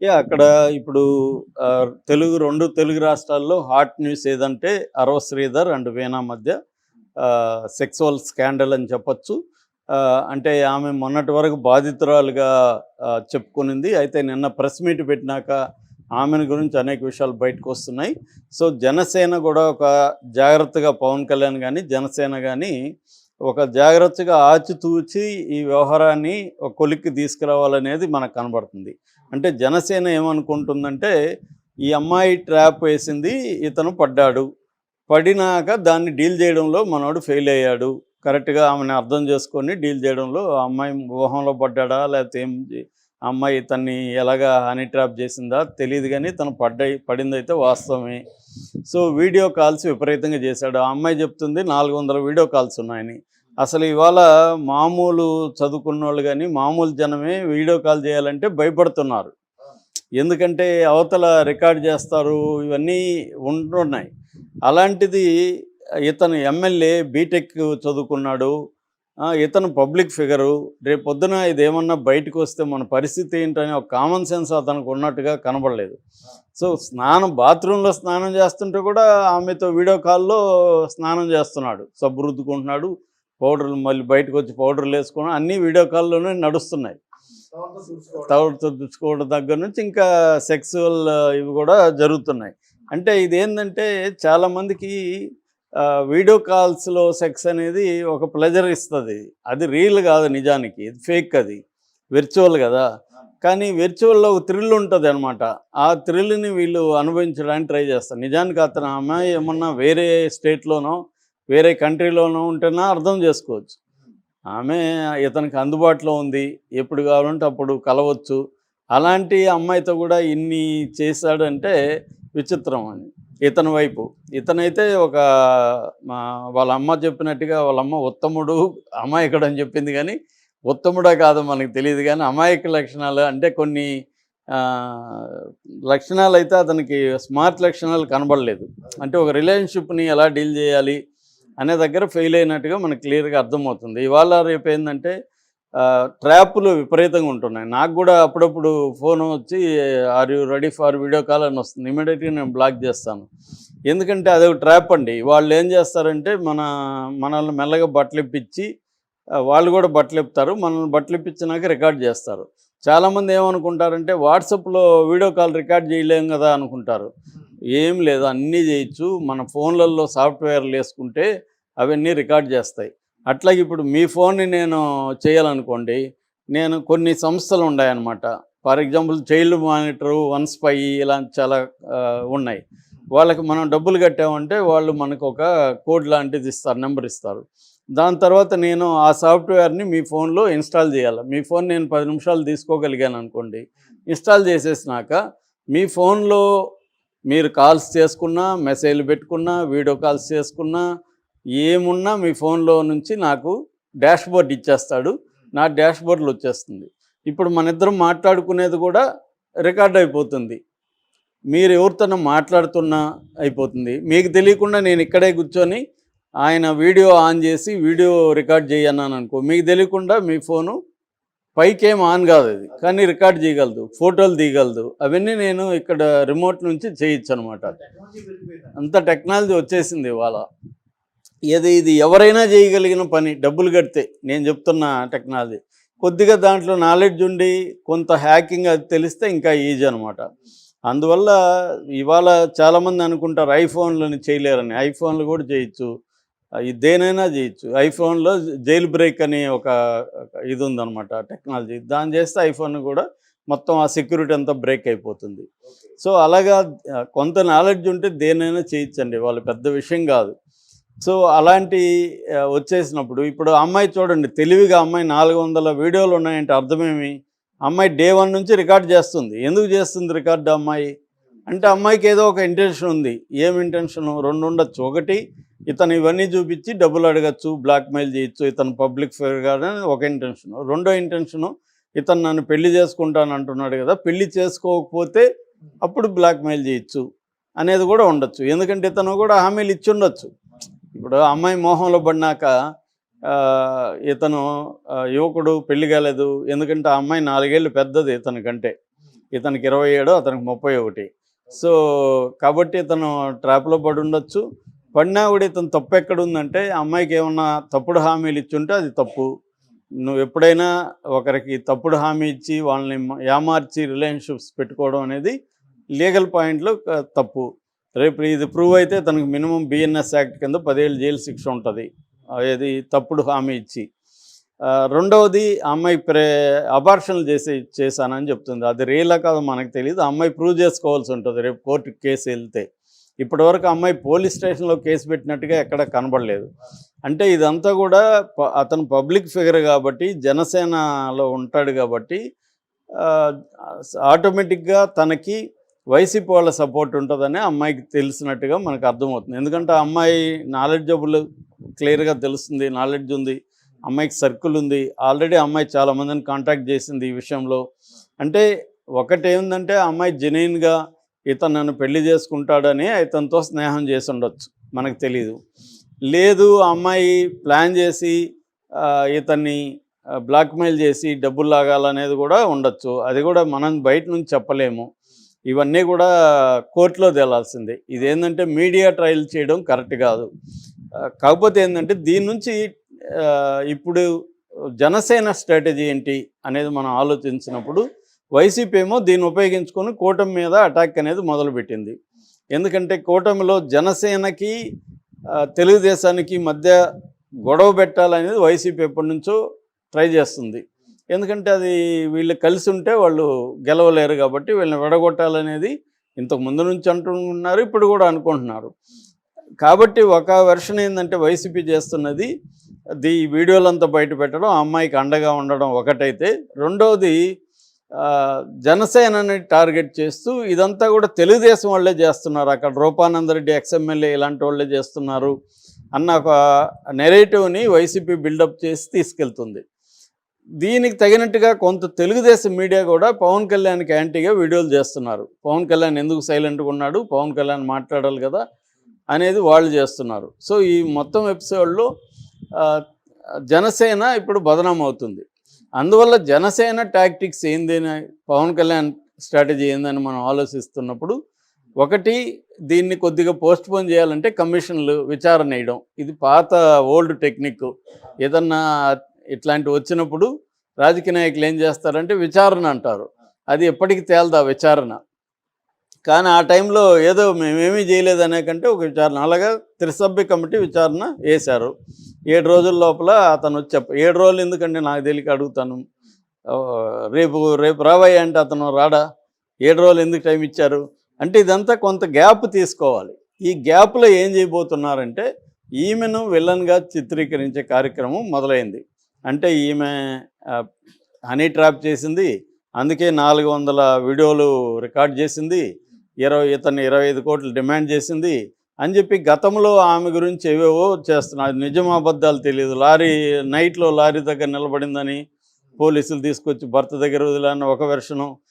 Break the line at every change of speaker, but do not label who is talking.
అక్కడ ఇప్పుడు తెలుగు 2 తెలుగు రాష్ట్రాల్లో హాట్ న్యూస్ ఏదంటే 'అరవ శ్రీధర్' అండ్ 'వీణా' మధ్య సెక్సువల్ స్కాండల్ అని చెప్పొచ్చు. అంటే ఆమె మొన్నటి వరకు బాధితురాలుగా చెప్పుకునింది. అయితే నిన్న ప్రెస్ మీట్ పెట్టినాక ఆమెను గురించి అనేక విషయాలు బయటకొస్తున్నాయి. సో, జనసేన గూడా ఒక జాగ్రత్తగా పవన్ కళ్యాణ్ గానీ, జనసేన గానీ ఒక జాగ్రత్తగా ఆచితూచి ఈ వ్యవహారాన్ని ఒక కొలిక్కి తీసుకురావాలనేది మనకు కనబడుతుంది. అంటే జనసేన ఏమనుకుంటుందంటే, ఈ అమ్మాయి ట్రాప్ వేసింది, ఇతను పడ్డాడు. పడినాక దాన్ని డీల్ చేయడంలో మనోడు ఫెయిల్ అయ్యాడు. కరెక్ట్‌గా ఆమెను అర్థం చేసుకొని డీల్ చేయడంలో ఆ అమ్మాయి మోహంలో పడ్డాడా? లేకపోతే ఆ అమ్మాయి ఇతన్ని ఎలాగా హనీ ట్రాప్ చేసిందా తెలీదు గానీ, తను పడిందైతే వాస్తవమే. సో, వీడియో కాల్స్ విపరీతంగా చేశాడు. ఆ అమ్మాయి చెప్తుంది 400 వీడియో కాల్స్ ఉన్నాయని. అసలు ఇవాళ మామూలు చదువుకున్నోళ్ళు గానీ, మామూలు జనమే వీడియో కాల్ చేయాలంటే భయపడుతున్నారు. ఎందుకంటే అవతల రికార్డ్ చేస్తారు, ఇవన్నీ ఉంటున్నాయి. అలాంటిది ఇతను ఎమ్మెల్యే, బీటెక్ చదువుకున్నాడు. ఇతను పబ్లిక్ ఫిగరు. రేపొద్దున ఇదేమన్నా బయటకొస్తే మన పరిస్థితి ఏంటని ఒక కామన్ సెన్స్ అతనికి ఉన్నట్టుగా కనబడలేదు. సో, బాత్రూంలో స్నానం చేస్తుంటే కూడా ఆమెతో వీడియో కాల్‌లో స్నానం చేస్తున్నాడు. సబ్బు రుద్దుకుంటున్నాడు. పౌడర్లు మళ్ళీ బయటకొచ్చి పౌడర్‌లేసుకోవడం అన్నీ వీడియో కాల్‌లోనే నడుస్తున్నాయి. తవుడుతో తుడుచుకోవడం దగ్గర నుంచి ఇంకా సెక్సువల్ ఇవి కూడా జరుగుతున్నాయి. అంటే ఇదేందంటే చాలామందికి వీడియో కాల్స్‌లో సెక్స్ అనేది ఒక ప్లెజర్ ఇస్తది. అది రియల్ కాదు నిజానికి. ఇది ఫేక్ అది. విర్చువల్ కదా! కానీ విర్చువల్‌లో ఒక థ్రిల్ ఉంటదనమాట. ఆ థ్రిల్‌ని వీళ్ళు అనుభవించడానికి ట్రై చేస్తారు. నిజానికి అతను అమ్మాయి ఏమన్నా వేరే స్టేట్‌లోనో, వేరే కంట్రీలోనో ఉంటేనా అర్థం చేసుకోవచ్చు. ఆమె ఇతనికి అందుబాటులో ఉంది. ఎప్పుడు కావాలంటే అప్పుడు కలవచ్చు. అలాంటి అమ్మాయితో కూడా ఇన్ని చేశాడంటే విచిత్రం అని ఇతని వైపు. ఇతనైతే ఒక వాళ్ళ అమ్మ చెప్పినట్టుగా వాళ్ళ అమ్మ ఉత్తముడు, అమాయకుడని చెప్పింది కానీ, ఉత్తముడా కాదో మనకు తెలీదు కానీ అమాయక లక్షణాలు అంటే కొన్ని లక్షణాలైతే అతనికి స్మార్ట్ లక్షణాలు కనబడలేదు. అంటే ఒక రిలేషన్‌షిప్‌ని ఎలా డీల్ చేయాలి అనే దగ్గర ఫెయిల్ అయినట్టుగా మనకు క్లియర్‌గా అర్థమవుతుంది. ఇవాళ రేపు ఏందంటే ట్రాపులు విపరీతంగా ఉంటున్నాయి. నాకు కూడా అప్పుడప్పుడు ఫోను వచ్చి are you ready for video call అని వస్తుంది. ఇమ్మీడియేట్‌గా నేను బ్లాక్ చేస్తాను. ఎందుకంటే అదొక ట్రాప్ అండి. వాళ్ళు ఏం చేస్తారంటే మనల్ని మెల్లగా బట్టలిప్పించి వాళ్ళు కూడా బట్టలిప్పుతారు. మనల్ని బట్టలిప్పించినాక రికార్డ్ చేస్తారు. చాలామంది ఏమనుకుంటారంటే వాట్సాప్‌లో వీడియో కాల్ రికార్డ్ చేయలేం కదా అనుకుంటారు. ఏం లేదు, అన్నీ చేయొచ్చు. మన ఫోన్లలో సాఫ్ట్‌వేర్లు వేసుకుంటే అవన్నీ రికార్డ్ చేస్తాయి. అట్లాగే ఇప్పుడు మీ ఫోన్ని నేను చేయాలనుకోండి, నేను కొన్ని సంస్థలు ఉన్నాయన్నమాట. For example child monitor, one spy ఇలాంటి చాలా ఉన్నాయి. వాళ్ళకి మనం డబ్బులు కట్టామంటే వాళ్ళు మనకు ఒక కోడ్ లాంటిది ఇస్తారు, నెంబర్ ఇస్తారు. దాని తర్వాత నేను ఆ సాఫ్ట్‌వేర్‌ని మీ ఫోన్లో ఇన్‌స్టాల్ చేయాలి. మీ ఫోన్ నేను 10 నిమిషాలు తీసుకోగలిగాను అనుకోండి. ఇన్‌స్టాల్ చేసేసినాక మీ ఫోన్లో మీరు కాల్స్ చేసుకున్నా, మెసేజ్‌లు పెట్టుకున్నా, వీడియో కాల్స్ చేసుకున్నా, ఏమున్నా మీ ఫోన్లో నుంచి నాకు డాష్‌బోర్డ్ ఇచ్చేస్తాడు. నా డాష్‌బోర్డ్‌లో వచ్చేస్తుంది. ఇప్పుడు మనిద్దరం మాట్లాడుకునేది కూడా రికార్డ్ అయిపోతుంది. మీరు ఎవరితోనో మాట్లాడుతున్నా అయిపోతుంది. మీకు తెలియకుండా నేను ఇక్కడే కూర్చొని ఆయన వీడియో ఆన్ చేసి వీడియో రికార్డ్ చేయన్నాననుకో, మీకు తెలియకుండా మీ ఫోను పైకేం ఆన్ కాదు అది, కానీ రికార్డ్ చేయగలదు, ఫోటోలు తీయగలదు. అవన్నీ నేను ఇక్కడ రిమోట్ నుంచి చేయొచ్చు అనమాట. అంత టెక్నాలజీ వచ్చేసింది ఇవాళ. ఇది ఎవరైనా చేయగలిగిన పని, డబ్బులు కడితే. నేను చెప్తున్న టెక్నాలజీ కొద్దిగా దాంట్లో నాలెడ్జ్ ఉండి కొంత హ్యాకింగ్ అది తెలిస్తే ఇంకా ఈజీ అనమాట. అందువల్ల ఇవాళ చాలామంది అనుకుంటారు ఐఫోన్లని చేయలేరని. ఐఫోన్లు కూడా చేయొచ్చు, దేనైనా చేయొచ్చు. ఐఫోన్లో జైల్ బ్రేక్ అని ఒక ఇది ఉందన్నమాట టెక్నాలజీ. దాన్ని చేస్తే ఐఫోన్ కూడా మొత్తం ఆ సెక్యూరిటీ అంతా బ్రేక్ అయిపోతుంది. సో అలాగా కొంత నాలెడ్జ్ ఉంటే దేనైనా చేయొచ్చండి, వాళ్ళు పెద్ద విషయం కాదు. సో అలాంటి వచ్చేసినప్పుడు ఇప్పుడు అమ్మాయి చూడండి, తెలివిగా అమ్మాయి 400 వీడియోలు ఉన్నాయంటే అర్థమేమి? అమ్మాయి డే 1 నుంచి రికార్డ్ చేస్తుంది. ఎందుకు చేస్తుంది రికార్డు అమ్మాయి? అంటే అమ్మాయికి ఏదో ఒక ఇంటెన్షన్ ఉంది. ఏం ఇంటెన్షను? 2 ఉండొచ్చు. ఒకటి, ఇతను ఇవన్నీ చూపించి డబ్బులు అడగచ్చు, బ్లాక్మెయిల్ చేయొచ్చు, ఇతను పబ్లిక్ ఫిగర్ అని ఒక ఇంటెన్షను. రెండో ఇంటెన్షను, ఇతను నన్ను పెళ్లి చేసుకుంటాను అంటున్నాడు కదా, పెళ్లి చేసుకోకపోతే అప్పుడు బ్లాక్మెయిల్ చేయొచ్చు అనేది కూడా ఉండొచ్చు. ఎందుకంటే ఇతను కూడా హామీలు ఇచ్చి ఉండొచ్చు. ఇప్పుడు అమ్మాయి మోహంలో పడినాక ఇతను యువకుడు పెళ్లి కాలేదు. ఎందుకంటే ఆ అమ్మాయి 4 ఏళ్ళు పెద్దది ఇతని కంటే. ఇతనికి 27, అతనికి 31. సో కాబట్టి ఇతను ట్రాప్లో పడి ఉండొచ్చు. పడినా కూడా ఇతను తప్పు ఎక్కడుందంటే అమ్మాయికి ఏమన్నా తప్పుడు హామీలు ఇచ్చుంటే అది తప్పు. నువ్వు ఎప్పుడైనా ఒకరికి తప్పుడు హామీ ఇచ్చి వాళ్ళని యామార్చి రిలేషన్షిప్స్ పెట్టుకోవడం అనేది లీగల్ పాయింట్లో తప్పు. రేపు ఇది ప్రూవ్ అయితే తనకు మినిమం బిఎన్ఎస్ యాక్ట్ కింద 10 ఏళ్ళు జైలు శిక్ష ఉంటుంది, ఏది తప్పుడు హామీ ఇచ్చి. రెండవది అమ్మాయి అబార్షన్లు చేశానని చెప్తుంది. అది రియలా కాదో మనకు తెలియదు. అమ్మాయి ప్రూవ్ చేసుకోవాల్సి ఉంటుంది రేపు కోర్టుకి కేసు వెళ్తే. ఇప్పటివరకు అమ్మాయి పోలీస్ స్టేషన్లో కేసు పెట్టినట్టుగా ఎక్కడ కనబడలేదు. అంటే ఇదంతా కూడా అతను పబ్లిక్ ఫిగర్ కాబట్టి, జనసేనలో ఉంటాడు కాబట్టి ఆటోమేటిక్గా తనకి వైసీపీ వాళ్ళ సపోర్ట్ ఉంటుందని అమ్మాయికి తెలిసినట్టుగా మనకు అర్థమవుతుంది. ఎందుకంటే ఆ అమ్మాయి నాలెడ్జబుల్ క్లియర్గా తెలుస్తుంది, నాలెడ్జ్ ఉంది, అమ్మాయికి సర్కిల్ ఉంది. ఆల్రెడీ అమ్మాయి చాలామందిని కాంటాక్ట్ చేసింది ఈ విషయంలో. అంటే ఒకటేందంటే ఆ అమ్మాయి జెన్యూన్గా ఇతను నన్ను పెళ్లి చేసుకుంటాడని ఇతనితో స్నేహం చేసి ఉండొచ్చు, మనకు తెలీదు. లేదు అమ్మాయి ప్లాన్ చేసి ఇతన్ని బ్లాక్మెయిల్ చేసి డబ్బులు లాగాలనేది కూడా ఉండొచ్చు. అది కూడా మనం బయట నుంచి చెప్పలేము. ఇవన్నీ కూడా కోర్టులో తేలాల్సిందే. ఇదేంటంటే మీడియా ట్రయల్ చేయడం కరెక్ట్ కాదు. కాకపోతే ఏంటంటే దీని నుంచి ఇప్పుడు జనసేన స్ట్రాటజీ ఏంటి అనేది మనం ఆలోచించినప్పుడు వైసీపీ ఏమో దీన్ని ఉపయోగించుకొని కూటమి మీద అటాక్ అనేది మొదలుపెట్టింది. ఎందుకంటే కూటమిలో జనసేనకి తెలుగుదేశానికి మధ్య గొడవ పెట్టాలనేది వైసీపీ ఎప్పటి నుంచో ట్రై చేస్తుంది. ఎందుకంటే అది వీళ్ళు కలిసి ఉంటే వాళ్ళు గెలవలేరు కాబట్టి వీళ్ళని విడగొట్టాలనేది ఇంతకు ముందు నుంచి అంటున్నారు, ఇప్పుడు కూడా అనుకుంటున్నారు. కాబట్టి ఒక వెర్షన్ ఏంటంటే వైసీపీ చేస్తున్నది ఈ వీడియోలంతా బయట పెట్టడం, అమ్మాయికి అండగా ఉండడం ఒకటైతే, రెండవది జనసేనని టార్గెట్ చేస్తూ ఇదంతా కూడా తెలుగుదేశం వాళ్ళే చేస్తున్నారు, అక్కడ రూపానందరెడ్డి ఎక్స్ఎమ్మెల్యే ఇలాంటి వాళ్ళే చేస్తున్నారు అన్న ఒక నెరేటివ్ని వైసీపీ బిల్డప్ చేసి తీసుకెళ్తుంది. దీనికి తగినట్టుగా కొంత తెలుగుదేశం మీడియా కూడా పవన్ కళ్యాణ్కి యాంటీగా వీడియోలు చేస్తున్నారు. పవన్ కళ్యాణ్ ఎందుకు సైలెంట్గా ఉన్నాడు, పవన్ కళ్యాణ్ మాట్లాడాలి కదా అనేది వాళ్ళు చేస్తున్నారు. సో ఈ మొత్తం ఎపిసోడ్లో జనసేన ఇప్పుడు బదనాం అవుతుంది. అందువల్ల జనసేన టాక్టిక్స్ ఏందని, పవన్ కళ్యాణ్ స్ట్రాటజీ ఏందని మనం ఆలోచిస్తున్నప్పుడు, ఒకటి దీన్ని కొద్దిగా పోస్ట్పోన్ చేయాలంటే కమిషన్లు విచారణ వేయడం. ఇది పాత ఓల్డ్ టెక్నిక్. ఏదన్నా ఇట్లాంటివి వచ్చినప్పుడు రాజకీయ నాయకులు ఏం చేస్తారంటే విచారణ అంటారు. అది ఎప్పటికీ తేలదా విచారణ. కానీ ఆ టైంలో ఏదో మేమేమీ చేయలేదనే కంటే ఒక విచారణ, అలాగా త్రిసభ్య కమిటీ విచారణ వేశారు. 7 రోజుల లోపల అతను వచ్చి 7 రోజులు ఎందుకంటే నాకు తెలియక అడుగుతాను, రేపు రావయ్య అంటే అతను రాడా? 7 రోజులు ఎందుకు టైం ఇచ్చారు అంటే ఇదంతా కొంత గ్యాప్ తీసుకోవాలి. ఈ గ్యాప్లో ఏం చేయబోతున్నారంటే ఈమెను విలన్గా చిత్రీకరించే కార్యక్రమం మొదలైంది. అంటే ఈమె హనీ ట్రాప్ చేసింది, అందుకే 400 వీడియోలు రికార్డ్ చేసింది, ఇతన్ని 25 కోట్లు డిమాండ్ చేసింది అని చెప్పి గతంలో ఆమె గురించి ఏవేవో చేస్తున్నారు. నిజం అబద్ధాలు తెలియదు. నైట్లో లారీ దగ్గర నిలబడిందని పోలీసులు తీసుకొచ్చి భర్త దగ్గర వదిలేని ఒక వెర్షను,